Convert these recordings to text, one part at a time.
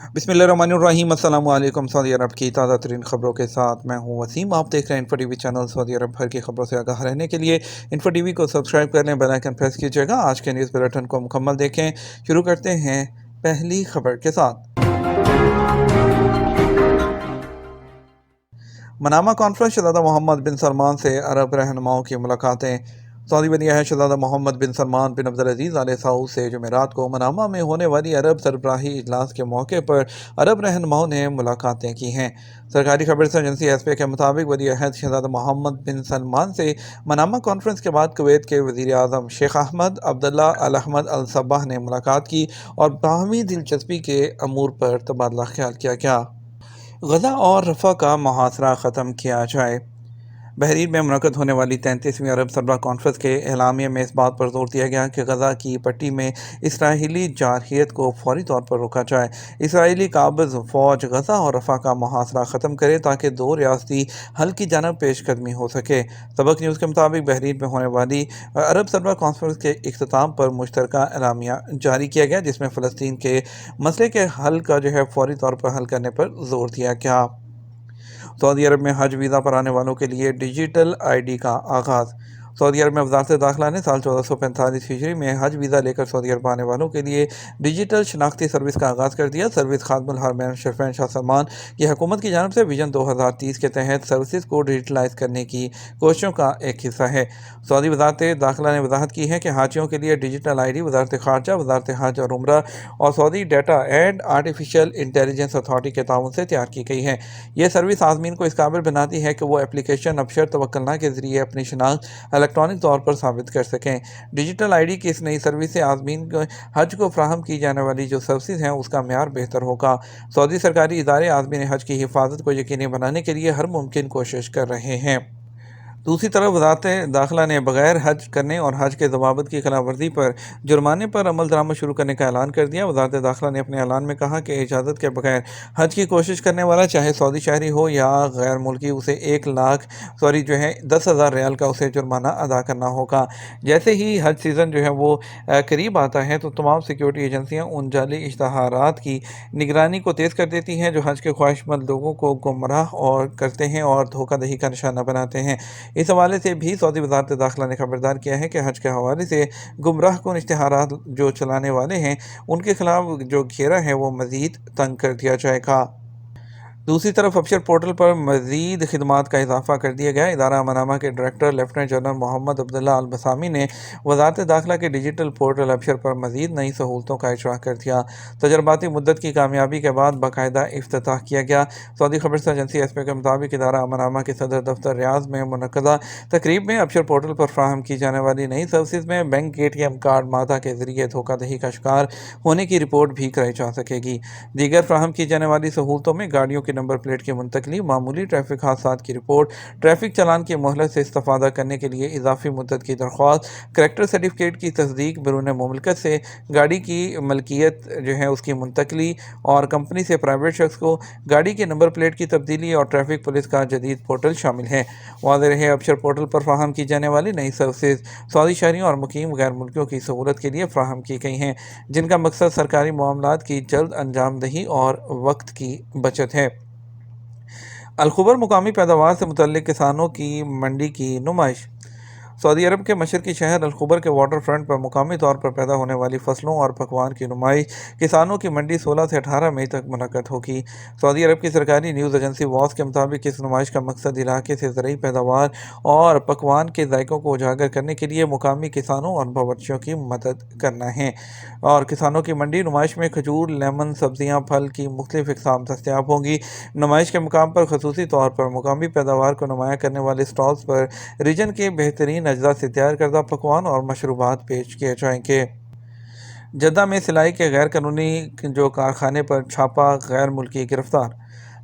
बिस्मिल्लाहिर्रहमानिर्रहीम। अस्सलाम वालेकुम। सऊदी अरब की ताज़ा तरीन खबरों के साथ मैं हूँ वसीम। आप देख रहे हैं इन्फो टीवी चैनल। सऊदी अरब भर की खबरों से आगाह रहने के लिए इन्फो टीवी को सब्सक्राइब कर लें, बेल आइकन प्रेस कीजिएगा। आज के न्यूज़ बुलेटिन को मुकम्मल देखें। शुरू करते हैं पहली खबर के साथ। मनामा कॉन्फ्रेंस, शहज़ादा मोहम्मद बिन सलमान से अरब रहनुमाओं की मुलाकातें। सऊदी वली अहद शहज़ादा मोहम्मद बिन सलमान बिन अब्दुल अज़ीज़ आल सऊद से जुमेरात को मनामा में होने वाली अरब सरबराही इजलास के मौके पर अरब रहनुमाओं ने मुलाकातें की हैं। सरकारी खबर से एजेंसी एसपी के मुताबिक वली अहद शहज़ादा मोहम्मद बिन सलमान से मनामा कॉन्फ्रेंस के बाद कुवैत के वज़ीर आज़म शेख अहमद अब्दुल्ला अल अहमद अल सब्बाह ने मुलाकात की और बाहमी दिलचस्पी के अमूर पर तबादला ख्याल किया गया। गजा और रफ़ा का मुहासरा ख़त्म किया जाए। बहरीन में मुनक़्क़द होने वाली 33वीं अरब सरबराह कॉन्फ्रेंस के एलामिया में इस बात पर जोर दिया गया कि गजा की पट्टी में इसराइली जारहियत को फौरी तौर पर रोका जाए। इसराइली काबिज़ फ़ौज गजा और रफ़ा का मुहासरा ख़त्म करे ताकि दो रियासती हल की जानब पेशकदमी हो सके। सबक न्यूज़ के मुताबिक बहरीन में होने वाली अरब सरबराह कॉन्फ्रेंस के इख्तिताम पर मुश्तरका एलामिया जारी किया गया, जिसमें फ़लस्तीन के मसले के हल का फौरी तौर पर हल करने पर जोर दिया गया। सऊदी अरब में हज वीज़ा पर आने वालों के लिए डिजिटल आईडी का आगाज़। सऊदी अरब में वज़ारत दाखिला ने साल 1445 हिजरी में हज वीज़ा लेकर सऊदी अरब आने वालों के लिए डिजिटल शनाख्ती सर्विस का आगाज़ कर दिया। सर्विस खादिमुल हरमैन शरीफैन शाह सलमान की हुकूमत की जानब से विजन 2030 के तहत सर्विस को डिजिटलाइज करने की कोशिशों का एक हिस्सा है। सऊदी वज़ारत दाखिला ने वजाहत की है कि हाजियों के लिए डिजिटल आई डी वज़ारत ख़ारजा, वज़ारत हज और उम्रा और Saudi data and artificial intelligence authority के ताउन से तैयार की गई है। यह सर्विस आज़मीन को इस काबिल बनाती है कि वो एप्लीकेशन अबशर तवक्लना के ज़रिए अपनी शनाख्त इलेक्ट्रॉनिक तौर पर साबित कर सकें। डिजिटल आईडी की इस नई सर्विस से आज़मीन हज को फ्राहम की जाने वाली जो सर्विसेज हैं उसका म्यार बेहतर होगा। सऊदी सरकारी इदारे आज़मीन हज की हिफाजत को यकीनी बनाने के लिए हर मुमकिन कोशिश कर रहे हैं। दूसरी तरफ वज़ारत दाखिला ने बगैर हज करने और हज के ज़वाबित की खिलाफ वर्जी पर जुर्माने पर अमल दरामद शुरू करने का ऐलान कर दिया। वज़ारत दाखिला ने अपने ऐलान में कहा कि इजाज़त के बगैर हज की कोशिश करने वाला, चाहे सऊदी शहरी हो या गैर मुल्की, उसे 10,000 रियाल का उसे जुर्माना अदा करना होगा। जैसे ही हज सीज़न वो करीब आता है तो तमाम सिक्योरिटी एजेंसियाँ उन जाली इश्तहारात की निगरानी को तेज़ कर देती हैं जो हज के ख्वाहिशमंद लोगों को गुमराह और करते हैं और धोखाधड़ी का निशाना बनाते हैं। इस हवाले से भी सऊदी वज़ारत दाखिला ने खबरदार किया है कि हज के हवाले से गुमराह कुन इश्तिहारात जो चलाने वाले हैं उनके खिलाफ जो घेरा है वो मज़ीद तंग कर दिया जाएगा। दूसरी तरफ अबशर पोर्टल पर मज़ीद खिदमात का इजाफा कर दिया गया। इदारा मनामा के director lieutenant general Mohammed Abdullah Al Basami ने वज़ारत दाखिला के डिजिटल पोर्टल अबशर पर मज़ीद नई सहूलतों का इजरा कर दिया। तजर्बाती मुद्दत की कामयाबी के बाद बाकायदा इफ्तिताह किया गया। सऊदी खबर से एजेंसी एसपी के मुताबिक इदारा मनामा के सदर दफ्तर रियाज में मुनक़दा तकरीब में अबशर पोर्टल पर फ्राहम की जाने वाली नई सर्विस में बैंक ATM कार्ड मादा के ज़रिए धोखाधड़ी का शिकार होने की रिपोर्ट भी कराई जा सकेगी। दीगर फ्राहम की जाने वाली सहूलतों में गाड़ियों की नंबर प्लेट की मुंतकली, मामूली ट्रैफिक हादसात की रिपोर्ट, ट्रैफिक चालान की मोहलत से इस्तेफादा करने के लिए इजाफी मुद्दत की दरख्वास्त, करैक्टर सर्टिफिकेट की तस्दीक, बैरून मुमलकत से गाड़ी की मलकियत उसकी मुंतकली और कंपनी से प्राइवेट शख्स को गाड़ी के नंबर प्लेट की तब्दीली और ट्रैफिक पुलिस का जदीद पोर्टल शामिल है। वाज़ेह रहे अबशर पोर्टल पर फ्राहम की जाने वाली नई सर्विसेज सऊदी शहरियों और मुकीम गैर मुल्कियों की सहूलत के लिए फ्राहम की गई हैं, जिनका मकसद सरकारी मामलात की जल्द अंजाम दही और वक्त की बचत है। अल-खुबर मुकामी पैदावार से मुतल्लिक किसानों की मंडी की नुमाइश। सऊदी अरब के मशरकी शहर अल-खुबर के वाटर फ्रंट पर मुकामी तौर पर पैदा होने वाली फसलों और पकवान की नुमाइश किसानों की मंडी 16 से 18 मई तक मुनक़्क़द होगी। सऊदी अरब की सरकारी न्यूज़ एजेंसी वॉस के मुताबिक इस नुमाइश का मकसद इलाके से ज़रूरी पैदावार और पकवान के जायकों को उजागर करने के लिए मुकामी किसानों और बावर्चियों की मदद करना है। और किसानों की मंडी नुमाइश में खजूर, लेमन, सब्जियाँ, फल की मुख्तलिफ इक़साम दस्तयाब होंगी। नुमाइश के मुकाम पर खसूसी तौर पर मुकामी पैदावार को नुमाया करने वाले स्टॉल्स पर रीजन के बेहतरीन अज्जा से तैयार करदा पकवान और मशरूबात पेश किए जाएंगे। जद्दा में सिलाई के गैर कानूनी कारखाने पर छापा, गैर मुल्की गिरफ्तार।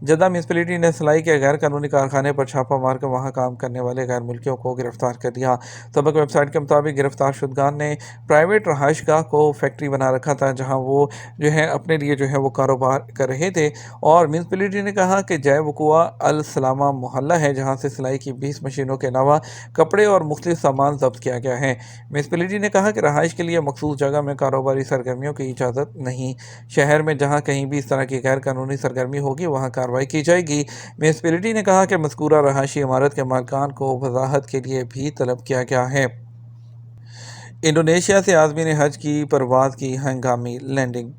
جدہ میونسپلٹی نے سلائی کے غیر قانونی کارخانے پر چھاپہ مار کر وہاں کام کرنے والے غیر ملکیوں کو گرفتار کر دیا۔ سبق ویب سائٹ کے مطابق گرفتار شدگان نے پرائیویٹ رہائش گاہ کو فیکٹری بنا رکھا تھا، جہاں وہ اپنے لیے وہ کاروبار کر رہے تھے، اور میونسپلٹی نے کہا کہ جائے وقوع السلامہ محلہ ہے، جہاں سے سلائی کی 20 مشینوں کے علاوہ کپڑے اور مختلف سامان ضبط کیا گیا ہے۔ میونسپلٹی نے کہا کہ رہائش کے لیے مخصوص جگہ میں کاروباری سرگرمیوں کی اجازت نہیں۔ شہر میں جہاں کہیں بھی اس طرح کی غیر قانونی سرگرمی ہوگی وہاں کارروائی کی جائے گی۔ میونسپلٹی نے کہا کہ مذکورہ رہائشی عمارت کے مالکان کو وضاحت کے لیے بھی طلب کیا گیا ہے۔ انڈونیشیا سے عازمین حج کی پرواز کی ہنگامی لینڈنگ۔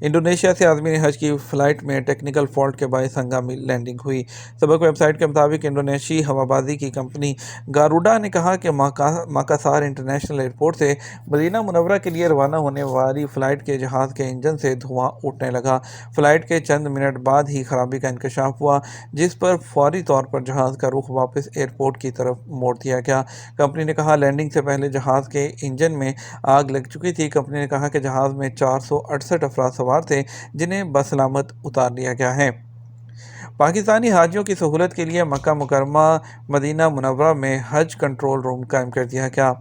انڈونیشیا سے عازمین حج کی فلائٹ میں ٹیکنیکل فالٹ کے باعث ہنگامی لینڈنگ ہوئی۔ سبق ویب سائٹ کے مطابق انڈونیشی ہوابازی کی کمپنی گاروڈا نے کہا کہ ماکاسار انٹرنیشنل ایئرپورٹ سے مدینہ منورہ کے لیے روانہ ہونے والی فلائٹ کے جہاز کے انجن سے دھواں اٹھنے لگا۔ فلائٹ کے چند منٹ بعد ہی خرابی کا انکشاف ہوا، جس پر فوری طور پر جہاز کا رخ واپس ایئرپورٹ کی طرف موڑ دیا گیا۔ کمپنی نے کہا لینڈنگ سے پہلے جہاز کے انجن میں آگ لگ چکی تھی۔ کمپنی نے کہا کہ جہاز میں 468 افراد سوار تھے، جنہیں بسلامت اتار لیا گیا ہے۔ پاکستانی حاجیوں کی سہولت کے لیے مکہ مکرمہ مدینہ منورہ میں حج کنٹرول روم قائم کر دیا گیا۔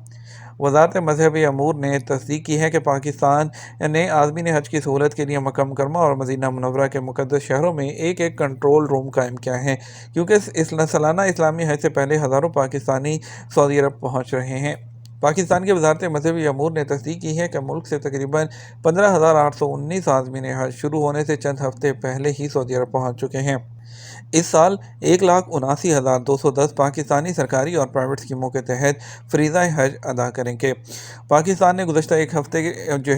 وزارت مذہبی امور نے تصدیق کی ہے کہ پاکستان نے عازمین حج کی سہولت کے لیے مکہ مکرمہ اور مدینہ منورہ کے مقدس شہروں میں ایک کنٹرول روم قائم کیا ہے، کیونکہ سالانہ اسلامی حج سے پہلے ہزاروں پاکستانی سعودی عرب پہنچ رہے ہیں۔ پاکستان کی وزارت مذہبی امور نے تصدیق کی ہے کہ ملک سے تقریباً 15,819 عازمین حج شروع ہونے سے چند ہفتے پہلے ہی سعودی عرب پہنچ چکے ہیں۔ اس سال 1,79,210 پاکستانی سرکاری اور پرائیویٹ اسکیموں کے تحت فریضہ حج ادا کریں گے۔ پاکستان نے گزشتہ ایک ہفتے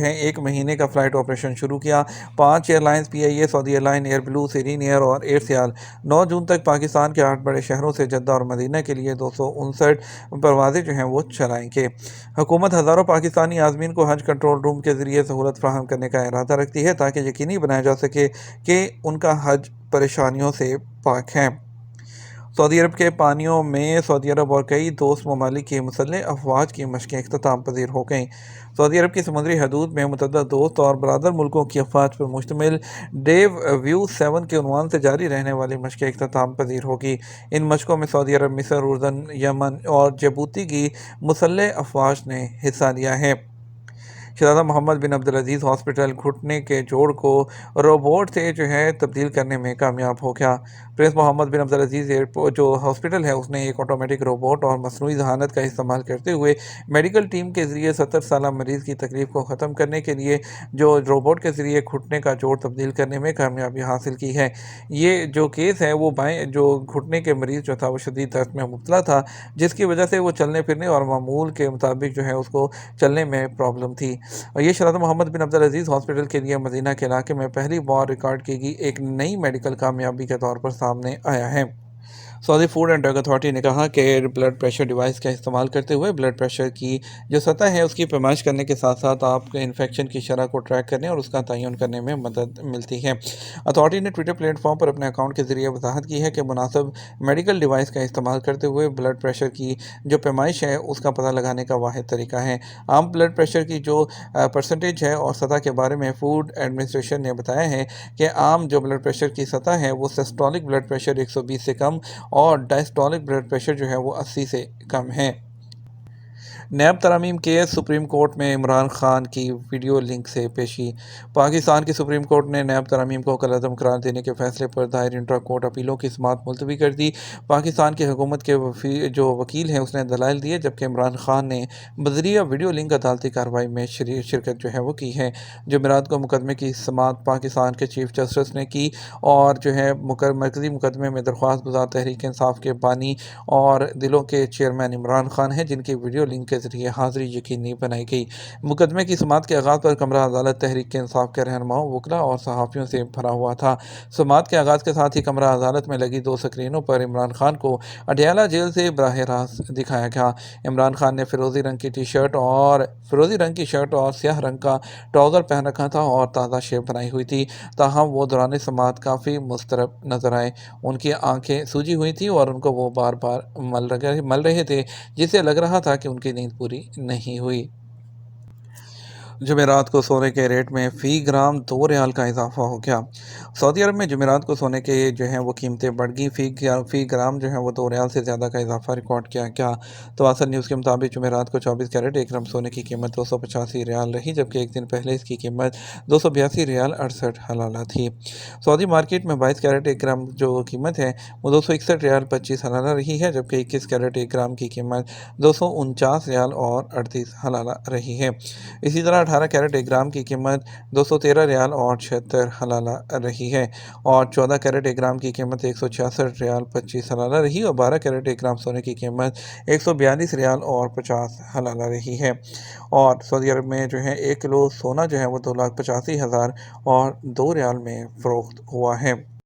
ایک مہینے کا فلائٹ آپریشن شروع کیا۔ 5 ایئر لائنز PIA، سعودی ایئر لائن، ایئر بلو، سیرین ایئر اور ایئر سیال 9 جون تک پاکستان کے 8 بڑے شہروں سے جدہ اور مدینہ کے لیے 259 پروازیں وہ چلائیں گے۔ حکومت ہزاروں پاکستانی عازمین کو حج کنٹرول روم کے ذریعے سہولت فراہم کرنے کا ارادہ رکھتی ہے، تاکہ یقینی بنایا جا سکے کہ ان کا حج پریشانیوں سے پاک ہے۔ سعودی عرب کے پانیوں میں سعودی عرب اور کئی دوست ممالک کی مسلح افواج کی مشقیں اختتام پذیر ہو گئیں۔ سعودی عرب کی سمندری حدود میں متعدد دوست اور برادر ملکوں کی افواج پر مشتمل ڈیو ویو 7 کے عنوان سے جاری رہنے والی مشقیں اختتام پذیر ہوگی۔ ان مشقوں میں سعودی عرب، مصر، اردن، یمن اور جبوتی کی مسلح افواج نے حصہ لیا ہے۔ شہزادہ محمد بن عبدالعزیز ہاسپٹل گھٹنے کے جوڑ کو روبوٹ سے تبدیل کرنے میں کامیاب ہو گیا۔ پرنس محمد بن عبدالعزیز جو ہاسپٹل ہے، اس نے ایک آٹومیٹک روبوٹ اور مصنوعی ذہانت کا استعمال کرتے ہوئے میڈیکل ٹیم کے ذریعے 70 سالہ مریض کی تکلیف کو ختم کرنے کے لیے روبوٹ کے ذریعے گھٹنے کا جوڑ تبدیل کرنے میں کامیابی حاصل کی ہے۔ یہ کیس ہے، وہ بائیں گھٹنے کے مریض تھا، وہ شدید درد میں مبتلا تھا، جس کی وجہ سے وہ چلنے پھرنے اور معمول کے مطابق اس کو چلنے میں پرابلم تھی۔ اور یہ شہزادہ محمد بن عبدالعزیز ہاسپٹل کے لیے مدینہ کے علاقے میں پہلی بار ریکارڈ کی گئی ایک نئی میڈیکل کامیابی کے طور پر سامنے آیا ہے۔ سعودی فوڈ اینڈ ڈرگ اتھارٹی نے کہا کہ بلڈ پریشر ڈیوائس کا استعمال کرتے ہوئے بلڈ پریشر کی سطح ہے اس کی پیمائش کرنے کے ساتھ ساتھ آپ کے انفیکشن کی شرح کو ٹریک کرنے اور اس کا تعین کرنے میں مدد ملتی ہے۔ اتھارٹی نے ٹویٹر پلیٹ فارم پر اپنے اکاؤنٹ کے ذریعے وضاحت کی ہے کہ مناسب میڈیکل ڈیوائس کا استعمال کرتے ہوئے بلڈ پریشر کی پیمائش ہے اس کا پتہ لگانے کا واحد طریقہ ہے۔ عام بلڈ پریشر کی پرسنٹیج ہے اور سطح کے بارے میں فوڈ ایڈمنسٹریشن نے بتایا ہے کہ عام بلڈ پریشر کی سطح ہے وہ سسٹولک بلڈ پریشر 120 سے کم اور ڈائسٹولک بلڈ پریشر وہ 80 سے کم ہے۔ نیب ترامیم کیس سپریم کورٹ میں عمران خان کی ویڈیو لنک سے پیشی۔ پاکستان کی سپریم کورٹ نے نیب ترامیم کو کالعدم قرار دینے کے فیصلے پر دائر انٹرا کورٹ اپیلوں کی سماعت ملتوی کر دی۔ پاکستان کی حکومت کے وکیل ہیں اس نے دلائل دیے، جبکہ عمران خان نے بذریعہ ویڈیو لنک عدالتی کارروائی میں شرکت وہ کی ہے۔ جمعرات کو مقدمے کی سماعت پاکستان کے چیف جسٹس نے کی اور مرکزی مقدمے میں درخواست گزار تحریک انصاف کے بانی اور دلوں کے چیئرمین عمران خان ہیں، جن کی ویڈیو لنک کے ذریعے حاضری یقینی بنائی گئی۔ مقدمے کی سماعت کے آغاز پر کمرہ عدالت تحریک انصاف کے رہنماؤں، وکلاء اور صحافیوں سے بھرا ہوا تھا۔ سماعت کے آغاز کے ساتھ ہی کمرہ عدالت میں لگی 2 سکرینوں پر عمران خان کو اڈیالہ جیل سے براہ راست دکھایا گیا۔ عمران خان نے فیروزی رنگ کی شرٹ اور سیاہ رنگ کا ٹراؤزر پہن رکھا تھا اور تازہ شیو بنائی ہوئی تھی، تاہم وہ دوران سماعت کافی مضطرب نظر آئے۔ ان کی آنکھیں سوجی ہوئی تھیں اور ان کو وہ بار بار مل رہے تھے، جس سے لگ رہا تھا کہ ان کی نیند پوری نہیں ہوئی۔ जमेरात को सोने के रेट में फ़ी ग्राम 2 रियाल का इजाफा हो गया। सऊदी अरब में जमेरात को सोने के जो हैं वो कीमतें बढ़ गई। फ़ी ग्राम जो है वो 2 रियाल से ज़्यादा का इजाफा रिकॉर्ड किया गया। तो आसन न्यूज़ के मुताबिक जमेरात को 24 कैरेट 1 ग्राम सोने की कीमत 285 रियाल रही, जबकि एक दिन पहले इसकी कीमत 282 रियाल 68 हलाला थी। सऊदी मार्केट में 22 कैरेट 1 ग्राम जो कीमत है वो 261 रियाल 25 हलाला रही है, जबकि 21 कैरेट 1 ग्राम की कीमत 249 रियाल और 38 हलाला रही है। इसी तरह 18 कैरेट 1 ग्राम की कीमत 213 रियाल और 76 हलाला रही है, और 14 कैरेट 1 ग्राम की कीमत 166 रियाल 25 हलाला रही, और 12 कैरेट 1 ग्राम सोने की कीमत 142 रियाल और 50 हलाला रही है। और सऊदी अरब में जो है 1 किलो सोना जो है वो 2,85,000 और 2 रियाल में फ़रोख्त हुआ है।